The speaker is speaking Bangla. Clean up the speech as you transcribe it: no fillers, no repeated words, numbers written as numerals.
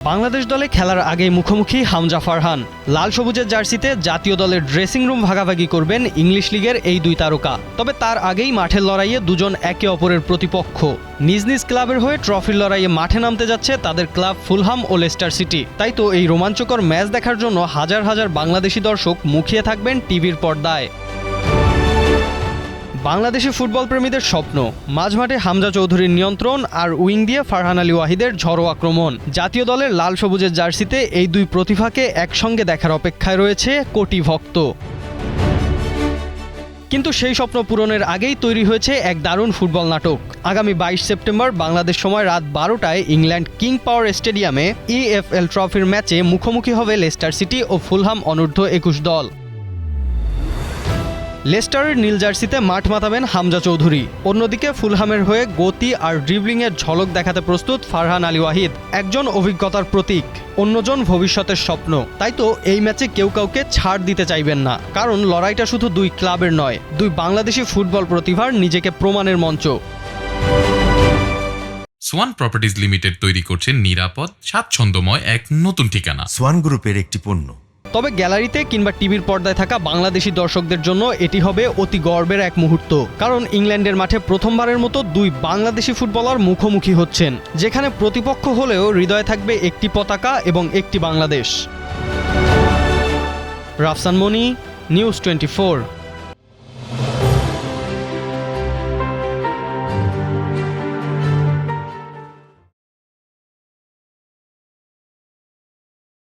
বাংলাদেশ দলে খেলার আগেই মুখোমুখি হামজা ফারহান। লাল সবুজের জার্সিতে জাতীয় দলের ড্রেসিং রুম ভাগাভাগি করবেন ইংলিশ লিগের এই দুই তারকা। তবে তার আগেই মাঠের লড়াইয়ে দুজন একে অপরের প্রতিপক্ষ। নিজ নিজ ক্লাবের হয়ে ট্রফির লড়াইয়ে মাঠে নামতে যাচ্ছে তাদের ক্লাব ফুলহাম ও লেস্টার সিটি। তাই তো এই রোমাঞ্চকর ম্যাচ দেখার জন্য হাজার হাজার বাংলাদেশি দর্শক মুখিয়ে থাকবেন টিভির পর্দায়। বাংলাদেশি ফুটবল প্রেমীদের স্বপ্ন, মাঝমাঠে হামজা চৌধুরীর নিয়ন্ত্রণ আর উইং দিয়ে ফারহান আলী ওয়াহিদের ঝড়ো আক্রমণ। জাতীয় দলের লাল সবুজের জার্সিতে এই দুই প্রতিভাকে একসঙ্গে দেখার অপেক্ষায় রয়েছে কোটি ভক্ত। কিন্তু সেই স্বপ্ন পূরণের আগেই তৈরি হয়েছে এক দারুণ ফুটবল নাটক। আগামী 22 সেপ্টেম্বর বাংলাদেশ সময় রাত 12টায় ইংল্যান্ড কিং পাওয়ার স্টেডিয়ামে EFL ট্রফির ম্যাচে মুখোমুখি হবে লেস্টার সিটি ও ফুলহাম অনূর্ধ্ব 21 দল। লেস্টারের নীল জার্সিতে মাঠ মাতাবেন হামজা চৌধুরী। অন্যদিকে ফুলহামের হয়ে গতি আর ড্রিবলিংয়ের ঝলক দেখাতে প্রস্তুত ফারহান আলী ওয়াহিদ, একজন অভিজ্ঞতার প্রতীক, অন্যজন ভবিষ্যতের স্বপ্ন। তাই তো এই ম্যাচে কেউ কাউকে ছাড় দিতে চাইবেন না, কারণ লড়াইটা শুধু দুই ক্লাবের নয়, দুই বাংলাদেশি ফুটবল প্রতিভার নিজেকে প্রমাণের মঞ্চ। সোয়ান প্রপার্টিজ লিমিটেড তৈরি করছে নিরাপদ, স্বাচ্ছন্দ্যময় এক নতুন ঠিকানা। সোয়ান গ্রুপের একটি পণ্য। তবে গ্যালারিতে কিংবা টিভির পর্দায় থাকা বাংলাদেশি দর্শকদের জন্য এটি হবে অতি গর্বের এক মুহূর্ত, কারণ ইংল্যান্ডের মাঠে প্রথমবারের মতো দুই বাংলাদেশি ফুটবলার মুখোমুখি হচ্ছেন, যেখানে প্রতিপক্ষ হলেও হৃদয়ে থাকবে একটি পতাকা এবং একটি বাংলাদেশ। রাফসান মনি, নিউজ 24।